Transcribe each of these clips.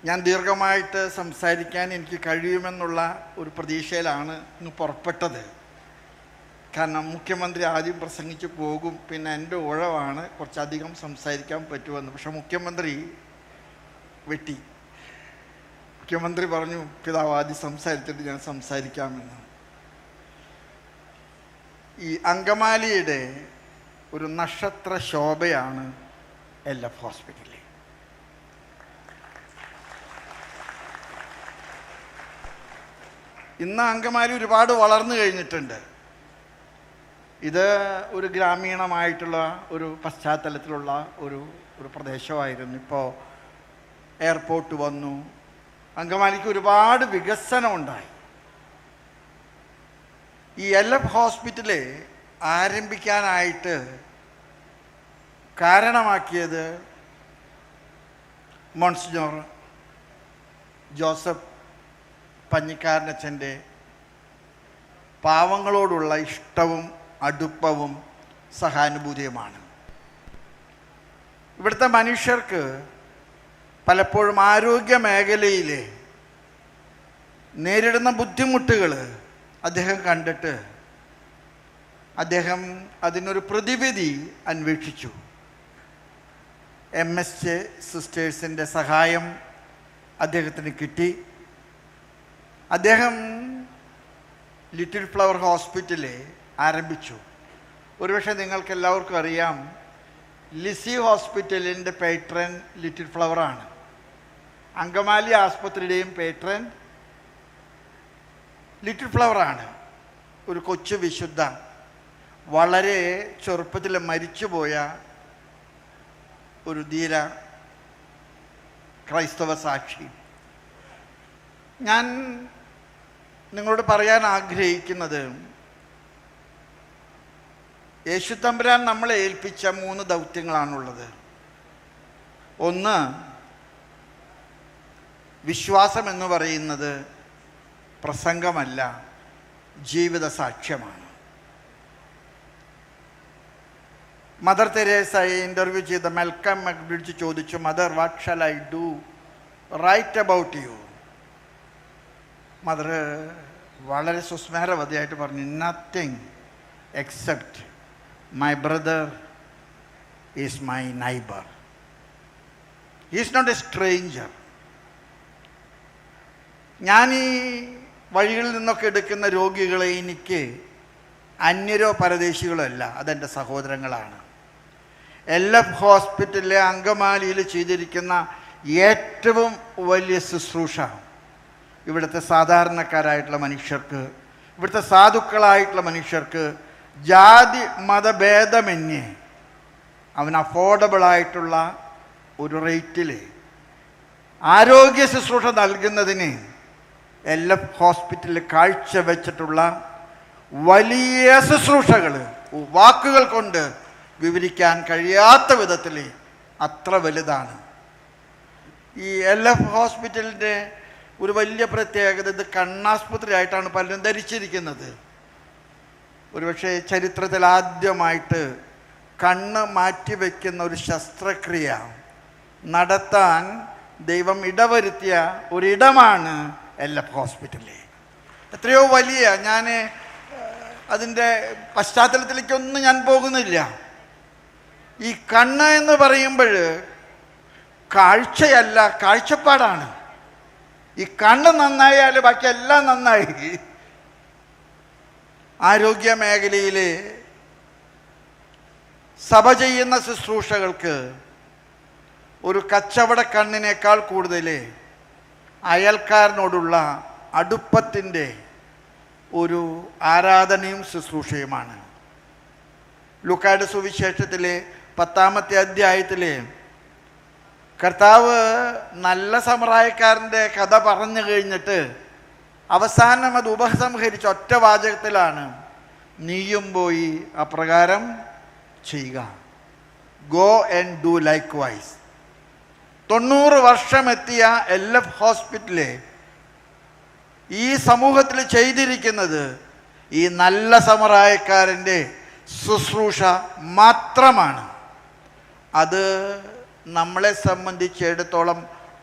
ഞാൻ ദീർഘമായിട്ട് സംസാരിക്കാൻ എനിക്ക് കഴിയുമെന്നുള്ള ഒരു പ്രതീക്ഷയിലാണ് ഇന്ന് പുറപ്പെട്ടത്. കാരണം മുഖ്യമന്ത്രി ആദ്യം പ്രസംഗിച്ച് പോകും, പിന്നെ എൻ്റെ ഉഴവാണ് കുറച്ചധികം സംസാരിക്കാൻ പറ്റുമെന്ന്. പക്ഷെ മുഖ്യമന്ത്രി വെട്ടി. മുഖ്യമന്ത്രി പറഞ്ഞു, പിതാവ് ആദ്യം സംസാരിച്ചിട്ട് ഞാൻ സംസാരിക്കാമെന്ന്. ഈ അങ്കമാലിയുടെ ഒരു നക്ഷത്ര ശോഭയാണ് LF ഹോസ്പിറ്റലിൽ. ഇന്ന് അങ്കമാലി ഒരുപാട് വളർന്നു കഴിഞ്ഞിട്ടുണ്ട്. ഇത് ഒരു ഗ്രാമീണമായിട്ടുള്ള ഒരു പശ്ചാത്തലത്തിലുള്ള ഒരു പ്രദേശമായിരുന്നു. ഇപ്പോൾ എയർപോർട്ട് വന്നു, അങ്കമാലിക്ക് ഒരുപാട് വികസനം ഉണ്ടായി. ഈ LF ഹോസ്പിറ്റൽ ആരംഭിക്കാനായിട്ട് കാരണമാക്കിയത് മോൺസിഞ്ഞോർ ജോസഫ് പഞ്ഞിക്കാരനച്ഛൻ്റെ പാവങ്ങളോടുള്ള ഇഷ്ടവും അടുപ്പവും സഹാനുഭൂതിയുമാണ്. ഇവിടുത്തെ മനുഷ്യർക്ക് പലപ്പോഴും ആരോഗ്യ മേഖലയിൽ നേരിടുന്ന ബുദ്ധിമുട്ടുകൾ അദ്ദേഹം കണ്ടിട്ട് അദ്ദേഹം അതിനൊരു പ്രതിവിധി അന്വേഷിച്ചു. MSJ സിസ്റ്റേഴ്സിൻ്റെ സഹായം അദ്ദേഹത്തിന് കിട്ടി. അദ്ദേഹം ലിറ്റിൽ ഫ്ലവർ ഹോസ്പിറ്റൽ ആരംഭിച്ചു. ഒരുപക്ഷെ നിങ്ങൾക്ക് എല്ലാവർക്കും അറിയാം, ലിസി ഹോസ്പിറ്റലിൻ്റെ പേട്രൺ ലിറ്റിൽ ഫ്ലവറാണ്. അങ്കമാലി ആസ്പത്രിയുടെയും പേട്രൺ ലിറ്റിൽ ഫ്ലവറാണ്. ഒരു കൊച്ചു വിശുദ്ധ, വളരെ ചെറുപ്പത്തിൽ മരിച്ചുപോയ ഒരു ധീര ക്രൈസ്തവ സാക്ഷി. ഞാൻ നിങ്ങളോട് പറയാൻ ആഗ്രഹിക്കുന്നത്, യേശുത്തമ്പുരാൻ നമ്മളെ ഏൽപ്പിച്ച 3 ദൗത്യങ്ങളാണുള്ളത്. ഒന്ന്, വിശ്വാസം എന്ന് പറയുന്നത് പ്രസംഗമല്ല, ജീവിത സാക്ഷ്യമാണ്. മദർ തെരേസയെ ഇൻ്റർവ്യൂ ചെയ്ത മെൽക്കം മക്ബ്രിഡ്ജ് ചോദിച്ചു, Mother what shall I do write about you? Mother വളരെ സുസ്മേരവതിയായിട്ട് പറഞ്ഞു, nothing except my brother is my neighbour, is not a stranger. ഞാൻ ഈ വഴികളിൽ നിന്നൊക്കെ എടുക്കുന്ന രോഗികളെ എനിക്ക് അന്യരോ പരദേശികളോ അല്ല, അതെൻ്റെ സഹോദരങ്ങളാണ്. LF ഹോസ്പിറ്റലിലെ അങ്കമാലിയിൽ ചെയ്തിരിക്കുന്ന ഏറ്റവും വലിയ ശുശ്രൂഷ ഇവിടുത്തെ സാധാരണക്കാരായിട്ടുള്ള മനുഷ്യർക്ക്, ഇവിടുത്തെ സാധുക്കളായിട്ടുള്ള മനുഷ്യർക്ക് ജാതി മതഭേദമന്യേ അവന് അഫോർഡബിളായിട്ടുള്ള ഒരു റേറ്റിൽ ആരോഗ്യ ശുശ്രൂഷ നൽകുന്നതിന് LF ഹോസ്പിറ്റലിൽ കാഴ്ചവെച്ചിട്ടുള്ള വലിയ ശുശ്രൂഷകൾ വാക്കുകൾ കൊണ്ട് വിവരിക്കാൻ കഴിയാത്ത വിധത്തിൽ അത്ര വലുതാണ്. ഈ LF ഹോസ്പിറ്റലിൻ്റെ ഒരു വലിയ പ്രത്യേകത, ഇത് കണ്ണാസ്പത്രി ആയിട്ടാണ് പലരും ധരിച്ചിരിക്കുന്നത്. ഒരുപക്ഷെ ചരിത്രത്തിൽ ആദ്യമായിട്ട് കണ്ണ് മാറ്റിവെക്കുന്ന ഒരു ശസ്ത്രക്രിയ നടത്താൻ ദൈവം ഇടവരുത്തിയ ഒരിടമാണ് LF ഹോസ്പിറ്റല്. എത്രയോ വലിയ, ഞാൻ അതിൻ്റെ പശ്ചാത്തലത്തിലേക്കൊന്നും ഞാൻ പോകുന്നില്ല. ഈ കണ്ണ് എന്ന് പറയുമ്പോൾ കാഴ്ചയല്ല, കാഴ്ചപ്പാടാണ്. ഈ കണ്ണ് നന്നായാൽ ബാക്കി എല്ലാം നന്നായി. ആരോഗ്യ മേഖലയിൽ സഭ ചെയ്യുന്ന ശുശ്രൂഷകൾക്ക് ഒരു കച്ചവട കണ്ണിനേക്കാൾ കൂടുതൽ അയൽക്കാരനോടുള്ള അടുപ്പത്തിൻ്റെ ഒരു ആരാധനയും ശുശ്രൂഷയുമാണ്. ലൂക്കായുടെ സുവിശേഷത്തിലെ 10-ാമത്തെ അധ്യായത്തിൽ കർത്താവ് നല്ല സമറായക്കാരൻ്റെ കഥ പറഞ്ഞു കഴിഞ്ഞിട്ട് അവസാനം അത് ഉപസംഹരിച്ച ഒറ്റ വാചകത്തിലാണ്, നീയും പോയി അപ്രകാരം ചെയ്യുക, go and do likewise. 90 വർഷമെത്തിയ LF ഹോസ്പിറ്റല് ഈ സമൂഹത്തിൽ ചെയ്തിരിക്കുന്നത് ഈ നല്ല സമറായക്കാരൻ്റെ ശുശ്രൂഷ മാത്രമാണ്. അത് നമ്മളെ സംബന്ധിച്ചിടത്തോളം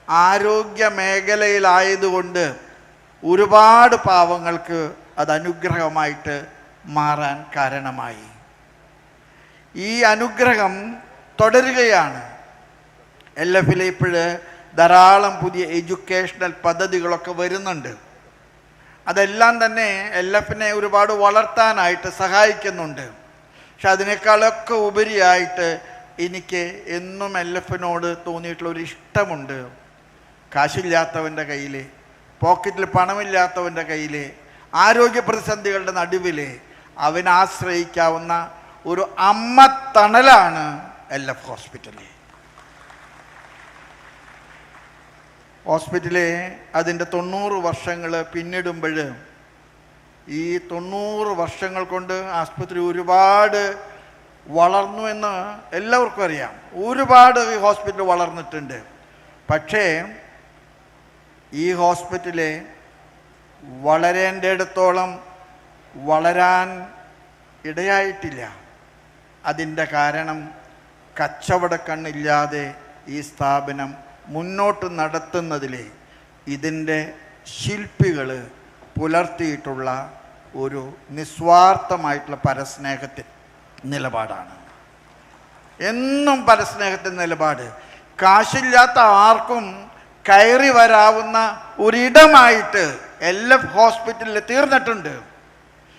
ആരോഗ്യ മേഖലയിലായതുകൊണ്ട് ഒരുപാട് പാവങ്ങൾക്ക് അത് അനുഗ്രഹമായിട്ട് മാറാൻ കാരണമായി. ഈ അനുഗ്രഹം തുടരുകയാണ്. LF-ൽ ഇപ്പോഴ് ധാരാളം പുതിയ എഡ്യൂക്കേഷണൽ പദ്ധതികളൊക്കെ വരുന്നുണ്ട്. അതെല്ലാം തന്നെ LF-നെ ഒരുപാട് വളർത്താനായിട്ട് സഹായിക്കുന്നുണ്ട്. പക്ഷെ അതിനേക്കാളൊക്കെ ഉപരിയായിട്ട് എനിക്ക് എന്നും LF-നോട് തോന്നിയിട്ടുള്ളൊരു ഇഷ്ടമുണ്ട്. കാശില്ലാത്തവൻ്റെ കയ്യിൽ, പോക്കറ്റിൽ പണമില്ലാത്തവൻ്റെ കയ്യിൽ, ആരോഗ്യ പ്രതിസന്ധികളുടെ നടുവിൽ അവനാശ്രയിക്കാവുന്ന ഒരു അമ്മ തണലാണ് LF ഹോസ്പിറ്റലിൽ. ഹോസ്പിറ്റലിൽ അതിൻ്റെ 90 വർഷങ്ങൾ പിന്നിടുമ്പോൾ ഈ 90 വർഷങ്ങൾ കൊണ്ട് ആസ്പത്രി ഒരുപാട് വളർന്നു എന്ന് എല്ലാവർക്കും അറിയാം. ഒരുപാട് ഈ ഹോസ്പിറ്റൽ വളർന്നിട്ടുണ്ട്. പക്ഷേ ഈ ഹോസ്പിറ്റല് വളരേണ്ടിടത്തോളം വളരാൻ ഇടയായിട്ടില്ല. അതിൻ്റെ കാരണം കച്ചവടക്കണ്ണില്ലാതെ ഈ സ്ഥാപനം മുന്നോട്ട് നടത്തുന്നതിൽ ഇതിൻ്റെ ശില്പികൾ പുലർത്തിയിട്ടുള്ള ഒരു നിസ്വാർത്ഥമായിട്ടുള്ള പരസ്നേഹത്തിൻ്റെ നിലപാടാണ്. എന്നും പരസ്നേഹത്തിൻ്റെ നിലപാട്. കാശില്ലാത്ത ആർക്കും കയറി വരാവുന്ന ഒരിടമായിട്ട് LF ഹോസ്പിറ്റലിൽ തീർന്നിട്ടുണ്ട്.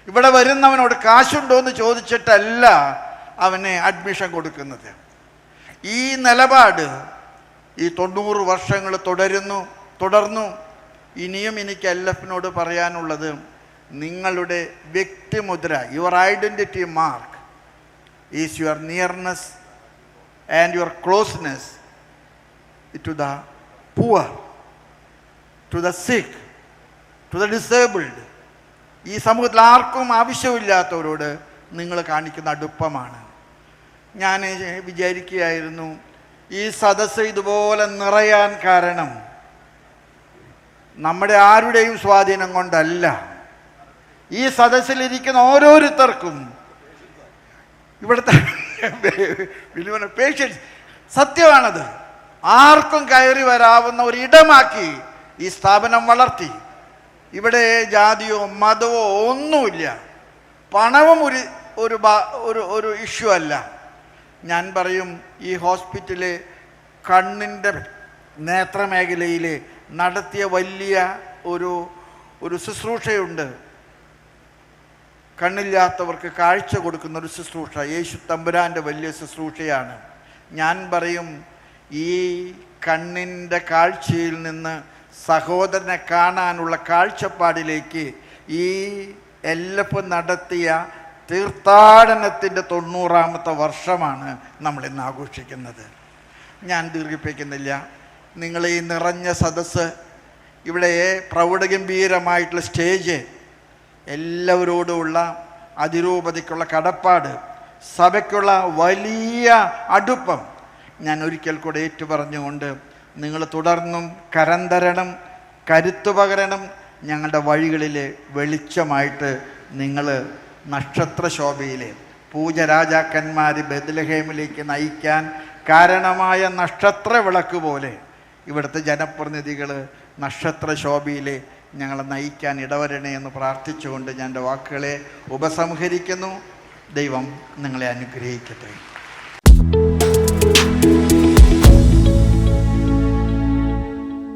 ഇവിടെ വരുന്നവനോട് കാശുണ്ടോ എന്ന് ചോദിച്ചിട്ടല്ല അവന് അഡ്മിഷൻ കൊടുക്കുന്നത്. ഈ നിലപാട് ഈ 90 വർഷങ്ങൾ തുടർന്നു. ഇനിയും എനിക്ക് LF-നോട് പറയാനുള്ളത്, നിങ്ങളുടെ വ്യക്തിമുദ്ര, your identity mark is your nearness and your closeness to the poor, to the sick, to the disabled. ഈ സമൂഹത്തിൽ ആർക്കും ആവശ്യമില്ലാത്തവരോട് നിങ്ങൾ കാണിക്കുന്ന അടുപ്പമാണ്. ഞാൻ വിചാരിക്കുകയായിരുന്നു, ഈ സദസ്സ് ഇതുപോലെ നിറയാൻ കാരണം നമ്മുടെ ആരുടെയും സ്വാധീനം കൊണ്ടല്ല. ഈ സദസ്സിലിരിക്കുന്ന ഓരോരുത്തർക്കും ഇവിടുത്തെ പേഷ്യൻസ്, സത്യമാണത്, ആർക്കും കയറി വരാവുന്ന ഒരിടമാക്കി ഈ സ്ഥാപനം വളർത്തി. ഇവിടെ ജാതിയോ മതമോ ഒന്നുമില്ല. പണവും ഒരു ഇഷ്യൂ അല്ല. ഞാൻ പറയും, ഈ ഹോസ്പിറ്റല് കണ്ണിൻ്റെ നേത്രമേഖലയിൽ നടത്തിയ വലിയ ഒരു ശുശ്രൂഷയുണ്ട്. കണ്ണില്ലാത്തവർക്ക് കാഴ്ച കൊടുക്കുന്ന ഒരു ശുശ്രൂഷ, യേശു തമ്പുരാൻ്റെ വലിയ ശുശ്രൂഷയാണ്. ഞാൻ പറയും, ഈ കണ്ണിൻ്റെ കാഴ്ചയിൽ നിന്ന് സഹോദരനെ കാണാനുള്ള കാഴ്ചപ്പാടിലേക്ക് ഈ LF നടത്തിയ തീർത്ഥാടനത്തിൻ്റെ 90ാമത്തെ വർഷമാണ് നമ്മളിന്ന് ആഘോഷിക്കുന്നത്. ഞാൻ ദീർഘിപ്പിക്കുന്നില്ല. നിങ്ങൾ ഈ നിറഞ്ഞ സദസ്സ്, ഇവിടെ പ്രൗഢഗംഭീരമായിട്ടുള്ള സ്റ്റേജ്, എല്ലാവരോടുമുള്ള അതിരൂപതയ്ക്കുള്ള കടപ്പാട്, സഭയ്ക്കുള്ള വലിയ അടുപ്പം ഞാൻ ഒരിക്കൽ കൂടെ ഏറ്റുപറഞ്ഞുകൊണ്ട്, നിങ്ങൾ തുടർന്നും കരം തരണം, കരുത്തു പകരണം. ഞങ്ങളുടെ വഴികളിൽ വെളിച്ചമായിട്ട് നിങ്ങൾ നക്ഷത്രശോഭയിലെ പൂജരാജാക്കന്മാർ ബെത്ലഹേമിലേക്ക് നയിക്കാൻ കാരണമായ നക്ഷത്ര വിളക്ക് പോലെ ഇവിടുത്തെ ജനപ്രതിനിധികൾ നക്ഷത്രശോഭയിലെ ഞങ്ങളെ നയിക്കാൻ ഇടവരണേ എന്ന് പ്രാർത്ഥിച്ചുകൊണ്ട് ഞാൻ എൻ്റെ വാക്കുകളെ ഉപസംഹരിക്കുന്നു. ദൈവം നിങ്ങളെ അനുഗ്രഹിക്കട്ടെ.